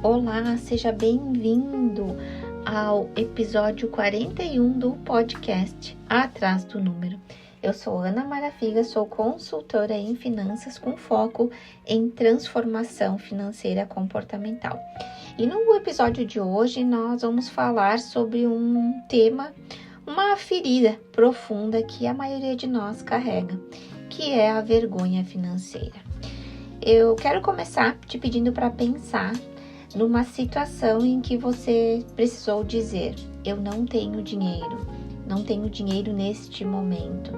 Olá, seja bem-vindo ao episódio 41 do podcast Atrás do Número. Eu sou Ana Marafiga, sou consultora em finanças com foco em transformação financeira comportamental. E no episódio de hoje nós vamos falar sobre um tema, uma ferida profunda que a maioria de nós carrega, que é a vergonha financeira. Eu quero começar te pedindo para pensar numa situação em que você precisou dizer: eu não tenho dinheiro neste momento.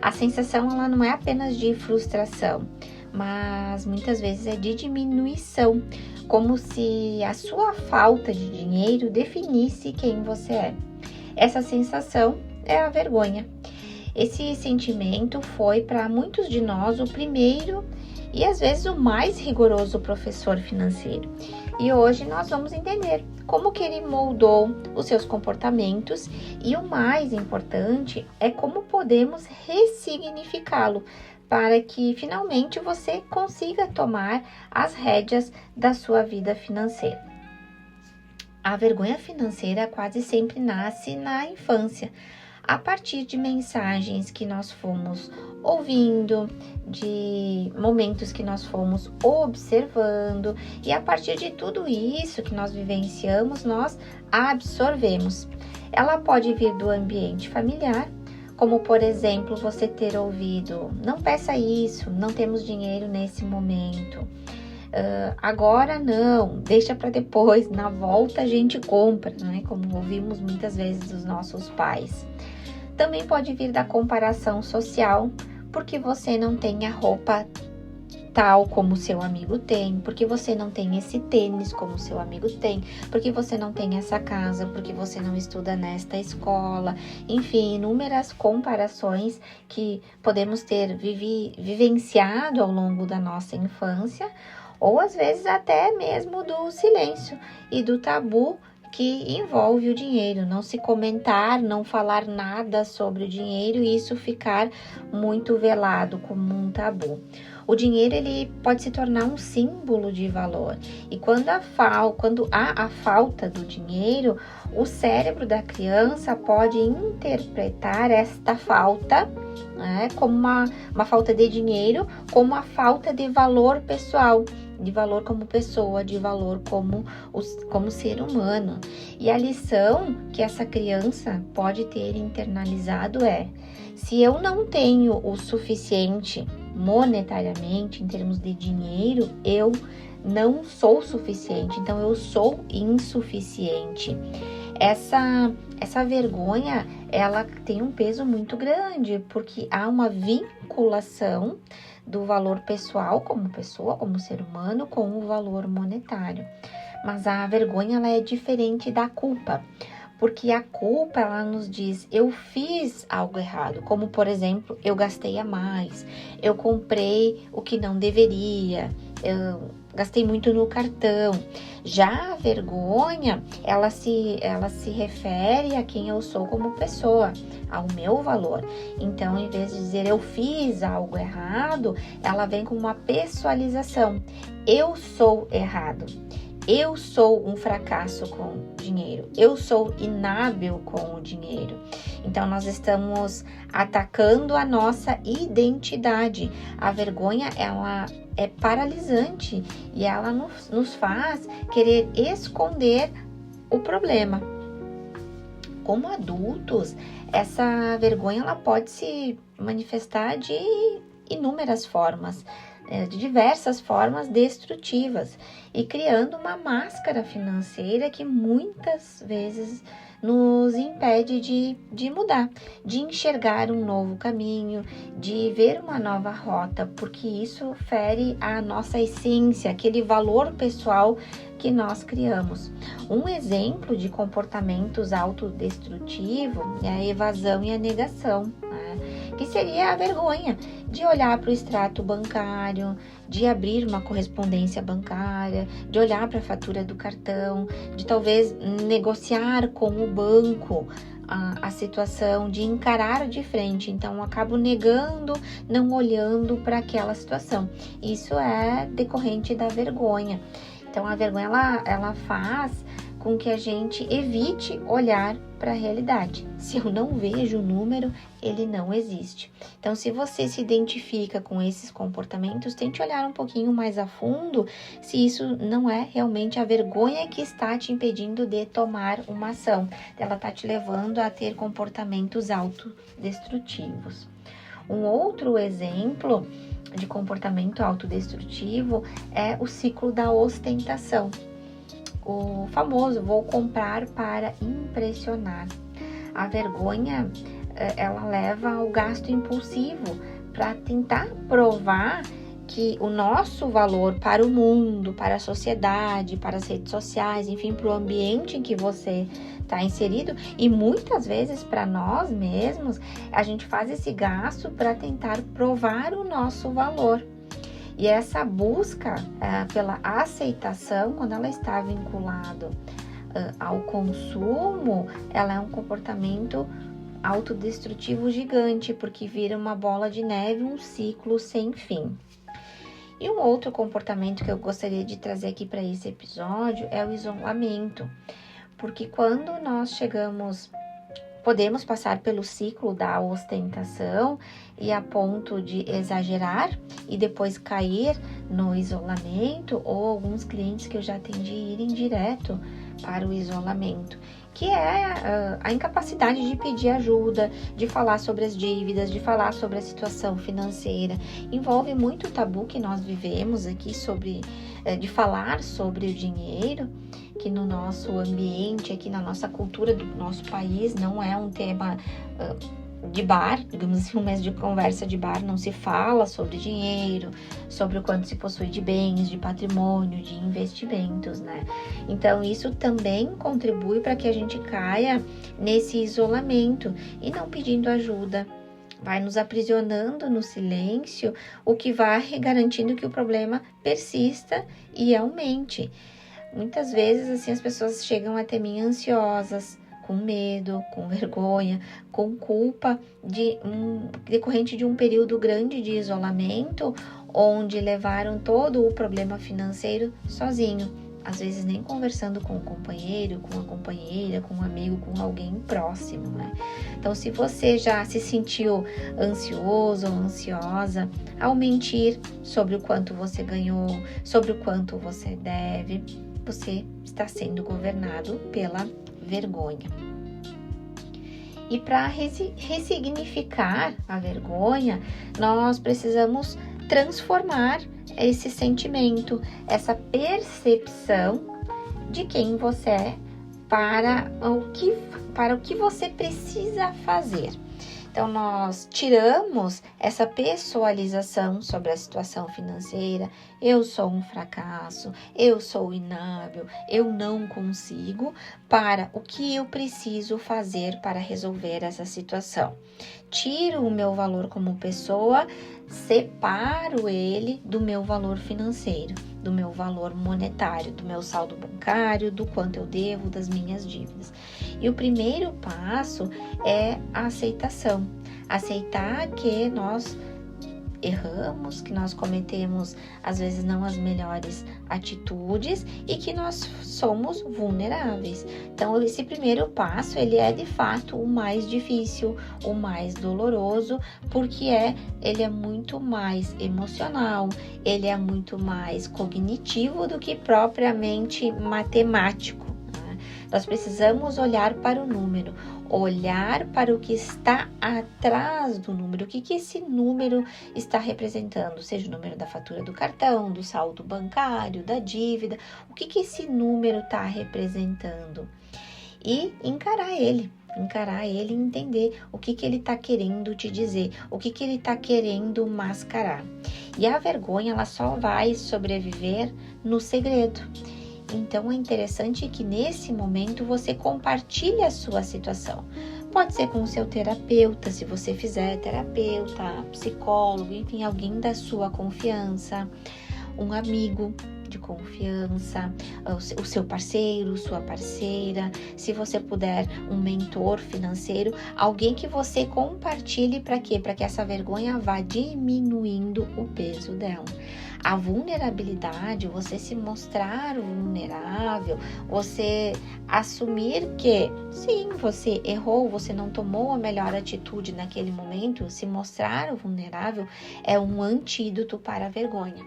A sensação ela não é apenas de frustração, mas muitas vezes é de diminuição, como se a sua falta de dinheiro definisse quem você é. Essa sensação é a vergonha. Esse sentimento foi para muitos de nós o primeiro e às vezes o mais rigoroso professor financeiro. E hoje nós vamos entender como que ele moldou os seus comportamentos e o mais importante é como podemos ressignificá-lo para que finalmente você consiga tomar as rédeas da sua vida financeira. A vergonha financeira quase sempre nasce na infância, a partir de mensagens que nós fomos ouvindo, de momentos que nós fomos observando, e a partir de tudo isso que nós vivenciamos, nós absorvemos. Ela pode vir do ambiente familiar, como por exemplo, você ter ouvido: não peça isso, não temos dinheiro nesse momento. Agora não, deixa para depois, na volta a gente compra, né? Como ouvimos muitas vezes dos nossos pais. Também pode vir da comparação social, porque você não tem a roupa tal como seu amigo tem, porque você não tem esse tênis como seu amigo tem, porque você não tem essa casa, porque você não estuda nesta escola. Enfim, inúmeras comparações que podemos ter vivenciado ao longo da nossa infância, ou às vezes até mesmo do silêncio e do tabu que envolve o dinheiro, não se comentar, não falar nada sobre o dinheiro e isso ficar muito velado como um tabu. O dinheiro ele pode se tornar um símbolo de valor e quando há a falta do dinheiro, o cérebro da criança pode interpretar esta falta, né, como uma falta de dinheiro, como uma falta de valor pessoal, de valor como pessoa, de valor como ser humano. E a lição que essa criança pode ter internalizado é: se eu não tenho o suficiente monetariamente, em termos de dinheiro, eu não sou suficiente, então eu sou insuficiente. Essa vergonha, ela tem um peso muito grande, porque há uma vinculação do valor pessoal como pessoa, como ser humano, com o valor monetário. Mas a vergonha, ela é diferente da culpa, porque a culpa, ela nos diz: eu fiz algo errado, como por exemplo, eu gastei a mais, eu comprei o que não deveria, eu gastei muito no cartão. Já a vergonha, ela se refere a quem eu sou como pessoa, ao meu valor. Então, em vez de dizer eu fiz algo errado, ela vem com uma pessoalização. Eu sou errado. Eu sou um fracasso com dinheiro. Eu sou inábil com o dinheiro. Então, nós estamos atacando a nossa identidade. A vergonha, ela é paralisante e ela nos faz querer esconder o problema. Como adultos, essa vergonha ela pode se manifestar de inúmeras formas, de diversas formas destrutivas e criando uma máscara financeira que muitas vezes nos impede de mudar, de enxergar um novo caminho, de ver uma nova rota, porque isso fere a nossa essência, aquele valor pessoal que nós criamos. Um exemplo de comportamentos autodestrutivos é a evasão e a negação, né? Que seria a vergonha de olhar para o extrato bancário, de abrir uma correspondência bancária, de olhar para a fatura do cartão, de talvez negociar com o banco a situação, de encarar de frente. Então, eu acabo negando, não olhando para aquela situação. Isso é decorrente da vergonha. Então, a vergonha, ela faz com que a gente evite olhar para a realidade. Se eu não vejo o número, ele não existe. Então, se você se identifica com esses comportamentos, tente olhar um pouquinho mais a fundo se isso não é realmente a vergonha que está te impedindo de tomar uma ação. Ela está te levando a ter comportamentos autodestrutivos. Um outro exemplo de comportamento autodestrutivo é o ciclo da ostentação. O famoso vou comprar para impressionar. A vergonha, ela leva ao gasto impulsivo para tentar provar que o nosso valor para o mundo, para a sociedade, para as redes sociais, enfim, para o ambiente em que você está inserido, e muitas vezes para nós mesmos, a gente faz esse gasto para tentar provar o nosso valor. E essa busca pela aceitação, quando ela está vinculada ao consumo, ela é um comportamento autodestrutivo gigante, porque vira uma bola de neve, um ciclo sem fim. E um outro comportamento que eu gostaria de trazer aqui para esse episódio é o isolamento, porque quando nós podemos passar pelo ciclo da ostentação e a ponto de exagerar e depois cair no isolamento, ou alguns clientes que eu já atendi irem direto para o isolamento, que é a incapacidade de pedir ajuda, de falar sobre as dívidas, de falar sobre a situação financeira. Envolve muito tabu que nós vivemos aqui de falar sobre o dinheiro, que no nosso ambiente, aqui na nossa cultura do nosso país, não é um tema de bar, digamos assim, um mês de conversa de bar, não se fala sobre dinheiro, sobre o quanto se possui de bens, de patrimônio, de investimentos, né? Então, isso também contribui para que a gente caia nesse isolamento e não pedindo ajuda. Vai nos aprisionando no silêncio, o que vai garantindo que o problema persista e aumente. Muitas vezes, assim, as pessoas chegam até mim ansiosas, com medo, com vergonha, com culpa decorrente de um período grande de isolamento, onde levaram todo o problema financeiro sozinho. Às vezes nem conversando com o companheiro, com a companheira, com um amigo, com alguém próximo, né? Então, se você já se sentiu ansioso ou ansiosa ao mentir sobre o quanto você ganhou, sobre o quanto você deve, você está sendo governado pela vergonha. E para ressignificar a vergonha, nós precisamos transformar esse sentimento, essa percepção de quem você é para o que você precisa fazer. Então, nós tiramos essa pessoalização sobre a situação financeira. Eu sou um fracasso, eu sou inábil, eu não consigo, para o que eu preciso fazer para resolver essa situação. Tiro o meu valor como pessoa, separo ele do meu valor financeiro, do meu valor monetário, do meu saldo bancário, do quanto eu devo, das minhas dívidas. E o primeiro passo é a aceitação. Aceitar que nós erramos, que nós cometemos, às vezes, não as melhores atitudes e que nós somos vulneráveis. Então, esse primeiro passo, ele é, de fato, o mais difícil, o mais doloroso, porque ele é muito mais emocional, ele é muito mais cognitivo do que propriamente matemático. Nós precisamos olhar para o número, olhar para o que está atrás do número, o que esse número está representando, seja o número da fatura do cartão, do saldo bancário, da dívida, o que esse número está representando, e encarar ele e entender o que ele está querendo te dizer, o que ele está querendo mascarar. E a vergonha, ela só vai sobreviver no segredo. Então, é interessante que nesse momento você compartilhe a sua situação. Pode ser com o seu terapeuta, se você fizer psicólogo, enfim, alguém da sua confiança, um amigo de confiança, o seu parceiro, sua parceira, se você puder, um mentor financeiro, alguém que você compartilhe para quê? Para que essa vergonha vá diminuindo o peso dela. A vulnerabilidade, você se mostrar vulnerável, você assumir que sim, você errou, você não tomou a melhor atitude naquele momento, se mostrar vulnerável é um antídoto para a vergonha.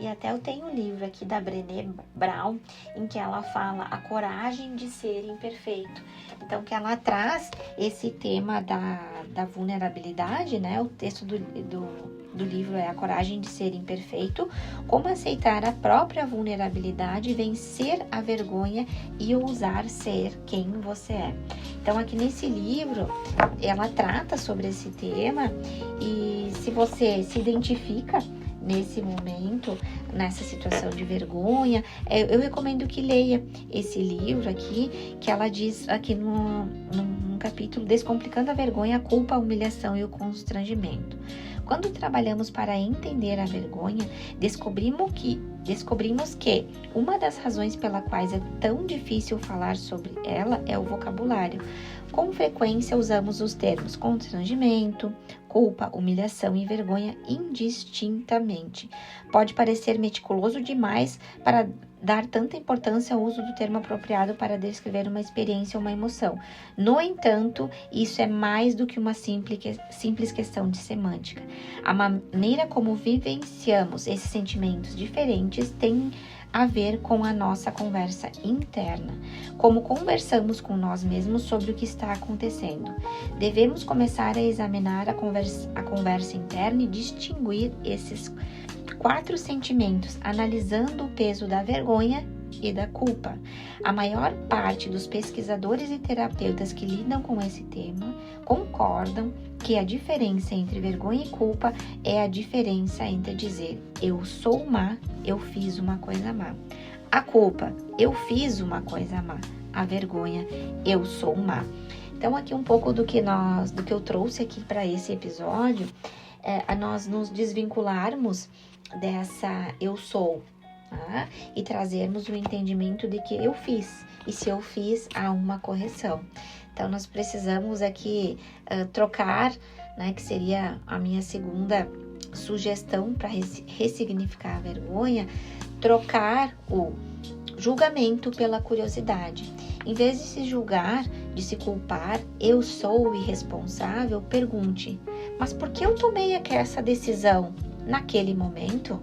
E até eu tenho um livro aqui da Brené Brown, em que ela fala a coragem de ser imperfeito. Então, que ela traz esse tema da vulnerabilidade, né? O texto do livro é A Coragem de Ser Imperfeito, como aceitar a própria vulnerabilidade, vencer a vergonha e ousar ser quem você é. Então, aqui nesse livro, ela trata sobre esse tema e se você se identifica nesse momento, nessa situação de vergonha, eu recomendo que leia esse livro aqui, que ela diz aqui num capítulo, Descomplicando a Vergonha, a Culpa, a Humilhação e o Constrangimento. Quando trabalhamos para entender a vergonha, descobrimos que uma das razões pela quais é tão difícil falar sobre ela é o vocabulário. Com frequência usamos os termos constrangimento, culpa, humilhação e vergonha indistintamente. Pode parecer meticuloso demais para dar tanta importância ao uso do termo apropriado para descrever uma experiência ou uma emoção. No entanto, isso é mais do que uma simples questão de semântica. A maneira como vivenciamos esses sentimentos diferentes tem a ver com a nossa conversa interna, como conversamos com nós mesmos sobre o que está acontecendo. Devemos começar a examinar a conversa interna e distinguir esses 4 sentimentos, analisando o peso da vergonha e da culpa. A maior parte dos pesquisadores e terapeutas que lidam com esse tema concordam que a diferença entre vergonha e culpa é a diferença entre dizer eu sou má, eu fiz uma coisa má. A culpa, eu fiz uma coisa má. A vergonha, eu sou má. Então aqui um pouco do que eu trouxe aqui para esse episódio é nós nos desvincularmos dessa eu sou, tá? E trazermos o entendimento de que eu fiz, e se eu fiz, há uma correção. Então nós precisamos aqui trocar, né, que seria a minha segunda sugestão para ressignificar a vergonha, trocar o julgamento pela curiosidade. Em vez de se julgar, de se culpar, eu sou irresponsável, pergunte, mas por que eu tomei essa decisão naquele momento?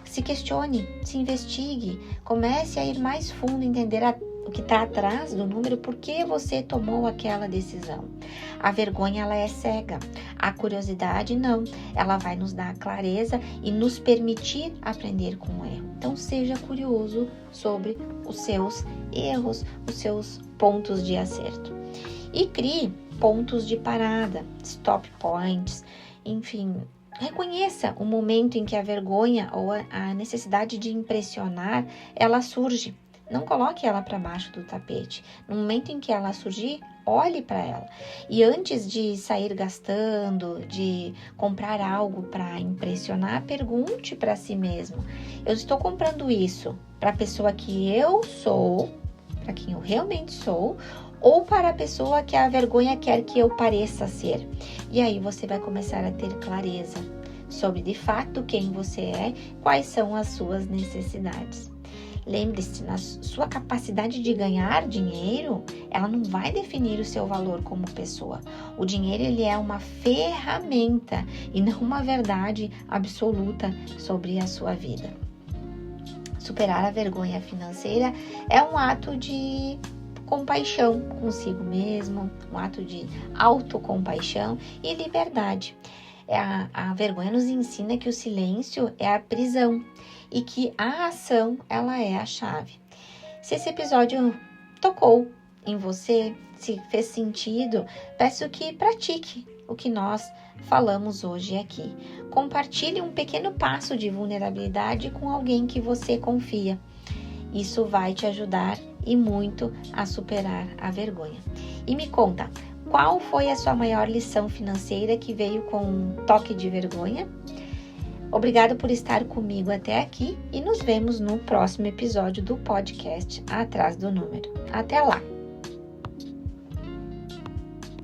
Se questione, se investigue, comece a ir mais fundo, entender o que está atrás do número, por que você tomou aquela decisão. A vergonha, ela é cega, a curiosidade não, ela vai nos dar clareza e nos permitir aprender com o erro. Então seja curioso sobre os seus erros, os seus pontos de acerto. E crie pontos de parada, stop points, enfim. Reconheça o momento em que a vergonha ou a necessidade de impressionar, ela surge. Não coloque ela para baixo do tapete. No momento em que ela surgir, olhe para ela. E antes de sair gastando, de comprar algo para impressionar, pergunte para si mesmo. Eu estou comprando isso para a pessoa que eu sou, para quem eu realmente sou, ou para a pessoa que a vergonha quer que eu pareça ser. E aí você vai começar a ter clareza sobre de fato quem você é, quais são as suas necessidades. Lembre-se, na sua capacidade de ganhar dinheiro, ela não vai definir o seu valor como pessoa. O dinheiro, ele é uma ferramenta e não uma verdade absoluta sobre a sua vida. Superar a vergonha financeira é um ato de compaixão consigo mesmo, um ato de autocompaixão e liberdade. A vergonha nos ensina que o silêncio é a prisão e que a ação, ela é a chave. Se esse episódio tocou em você, se fez sentido, peço que pratique o que nós falamos hoje aqui. Compartilhe um pequeno passo de vulnerabilidade com alguém que você confia. Isso vai te ajudar e muito a superar a vergonha. E me conta, qual foi a sua maior lição financeira que veio com um toque de vergonha? Obrigado por estar comigo até aqui e nos vemos no próximo episódio do podcast Atrás do Número. Até lá!